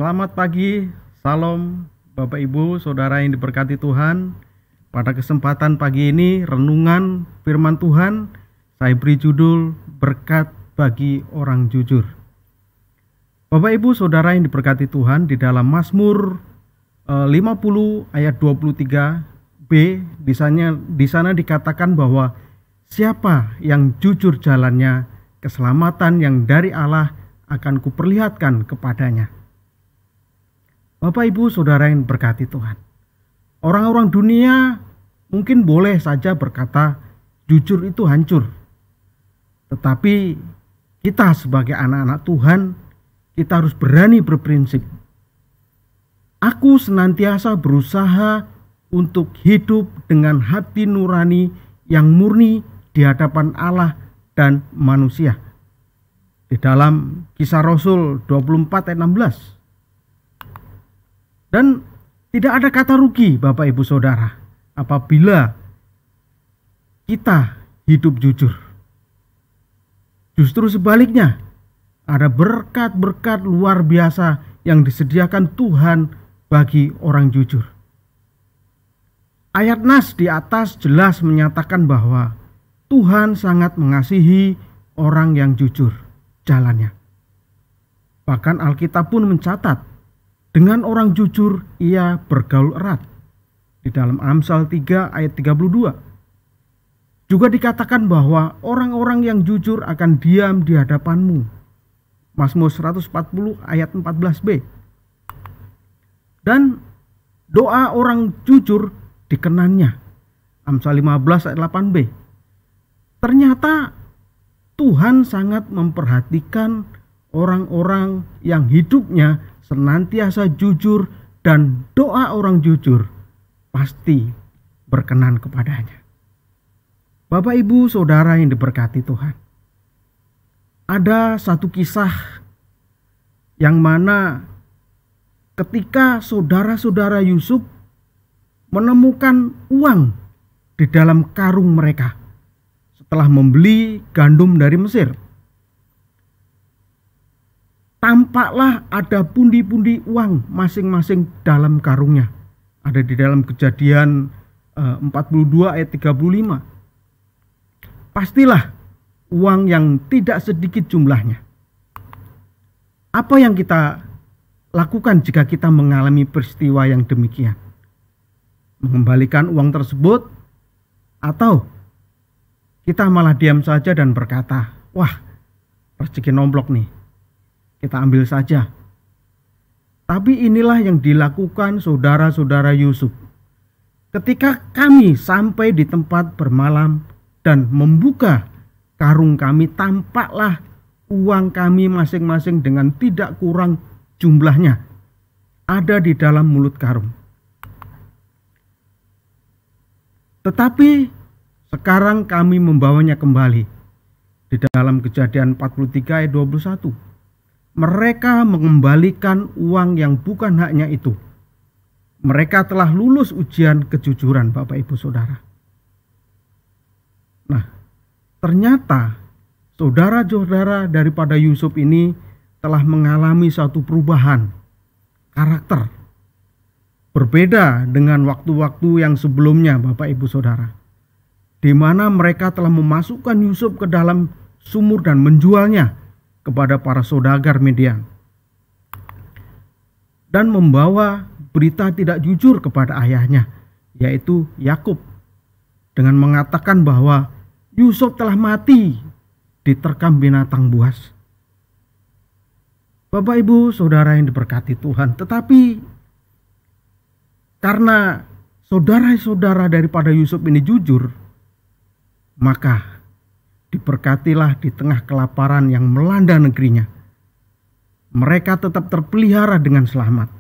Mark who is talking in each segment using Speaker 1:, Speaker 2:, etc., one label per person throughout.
Speaker 1: Selamat pagi, salam Bapak Ibu, Saudara yang diberkati Tuhan. Pada kesempatan pagi ini, renungan firman Tuhan, saya beri judul Berkat bagi Orang Jujur. Bapak Ibu, Saudara yang diberkati Tuhan, di dalam Mazmur 50 ayat 23b, di sana dikatakan bahwa siapa yang jujur jalannya, keselamatan yang dari Allah akan kuperlihatkan kepadanya. Bapak Ibu Saudara yang berkati Tuhan, orang-orang dunia mungkin boleh saja berkata jujur itu hancur. Tetapi kita sebagai anak-anak Tuhan, kita harus berani berprinsip. Aku senantiasa berusaha untuk hidup dengan hati nurani yang murni di hadapan Allah dan manusia. Di dalam Kisah Rasul 24 ayat 16. Dan tidak ada kata rugi Bapak Ibu Saudara apabila kita hidup jujur. Justru sebaliknya, ada berkat-berkat luar biasa yang disediakan Tuhan bagi orang jujur. Ayat nas di atas jelas menyatakan bahwa Tuhan sangat mengasihi orang yang jujur jalannya. Bahkan Alkitab pun mencatat, dengan orang jujur ia bergaul erat. Di dalam Amsal 3 ayat 32. Juga dikatakan bahwa orang-orang yang jujur akan diam di hadapanmu. Mazmur 140 ayat 14b. Dan doa orang jujur dikenannya. Amsal 15 ayat 8b. Ternyata Tuhan sangat memperhatikan orang-orang yang hidupnya senantiasa jujur, dan doa orang jujur pasti berkenan kepadanya. Bapak Ibu Saudara yang diberkati Tuhan, ada satu kisah yang mana ketika saudara-saudara Yusuf menemukan uang di dalam karung mereka setelah membeli gandum dari Mesir. Tampaklah ada pundi-pundi uang masing-masing dalam karungnya. Ada di dalam Kejadian 42 ayat 35. Pastilah uang yang tidak sedikit jumlahnya. Apa yang kita lakukan jika kita mengalami peristiwa yang demikian? Mengembalikan uang tersebut, atau kita malah diam saja dan berkata, wah, rezeki nomplok nih, kita ambil saja. Tapi inilah yang dilakukan saudara-saudara Yusuf. Ketika kami sampai di tempat bermalam dan membuka karung kami, tampaklah uang kami masing-masing dengan tidak kurang jumlahnya ada di dalam mulut karung. Tetapi sekarang kami membawanya kembali. Di dalam Kejadian 43 ayat 21. Mereka mengembalikan uang yang bukan haknya itu. Mereka telah lulus ujian kejujuran Bapak Ibu Saudara. Nah, ternyata saudara-saudara daripada Yusuf ini telah mengalami satu perubahan karakter. Berbeda dengan waktu-waktu yang sebelumnya Bapak Ibu Saudara, di mana mereka telah memasukkan Yusuf ke dalam sumur dan menjualnya kepada para saudagar Midian, dan membawa berita tidak jujur kepada ayahnya, yaitu Yakub, dengan mengatakan bahwa Yusuf telah mati diterkam binatang buas. Bapak Ibu Saudara yang diberkati Tuhan, tetapi karena saudara-saudara daripada Yusuf ini jujur, maka diberkatilah di tengah kelaparan yang melanda negerinya. Mereka tetap terpelihara dengan selamat.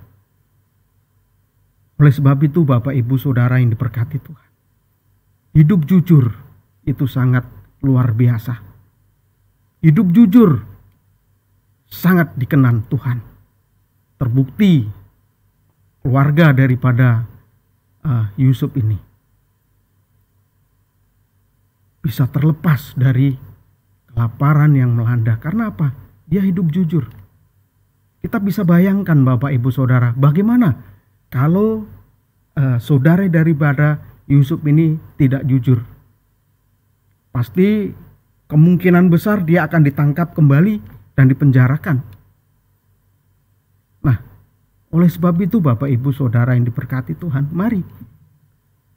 Speaker 1: Oleh sebab itu Bapak Ibu Saudara yang diberkati Tuhan, hidup jujur itu sangat luar biasa. Hidup jujur sangat dikenan Tuhan. Terbukti keluarga daripada Yusuf ini bisa terlepas dari kelaparan yang melanda. Karena apa? Dia hidup jujur. Kita bisa bayangkan Bapak Ibu Saudara, bagaimana kalau saudara daripada Yusuf ini tidak jujur. Pasti kemungkinan besar dia akan ditangkap kembali dan dipenjarakan. Nah, oleh sebab itu Bapak Ibu Saudara yang diberkati Tuhan, mari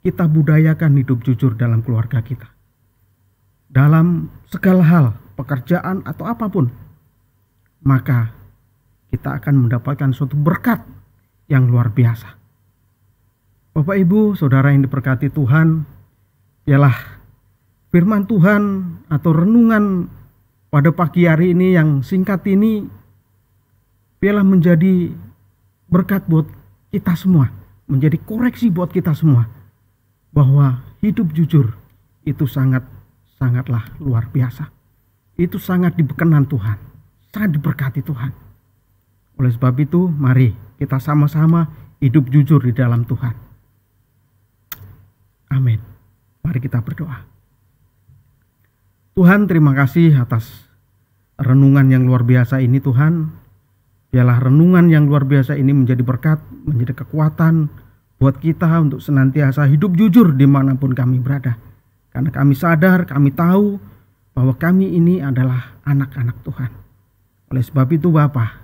Speaker 1: kita budayakan hidup jujur dalam keluarga kita. Dalam segala hal, pekerjaan atau apapun, maka kita akan mendapatkan suatu berkat yang luar biasa. Bapak Ibu Saudara yang diberkati Tuhan, biarlah firman Tuhan atau renungan pada pagi hari ini yang singkat ini, biarlah menjadi berkat buat kita semua, menjadi koreksi buat kita semua, bahwa hidup jujur itu sangatlah luar biasa. Itu sangat diberkenan Tuhan, sangat diberkati Tuhan. Oleh sebab itu, mari kita sama-sama hidup jujur di dalam Tuhan. Amin. Mari kita berdoa. Tuhan, terima kasih atas renungan yang luar biasa ini Tuhan. Biarlah renungan yang luar biasa ini menjadi berkat, menjadi kekuatan buat kita untuk senantiasa hidup jujur dimanapun kami berada. Karena kami sadar, kami tahu bahwa kami ini adalah anak-anak Tuhan. Oleh sebab itu Bapa,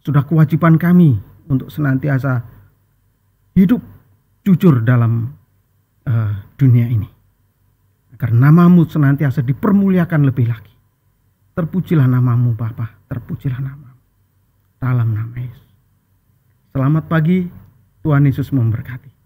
Speaker 1: sudah kewajiban kami untuk senantiasa hidup jujur dalam dunia ini, agar namamu senantiasa dipermuliakan lebih lagi. Terpujilah namamu Bapa, terpujilah namamu, dalam nama Yesus. Selamat pagi, Tuhan Yesus memberkati.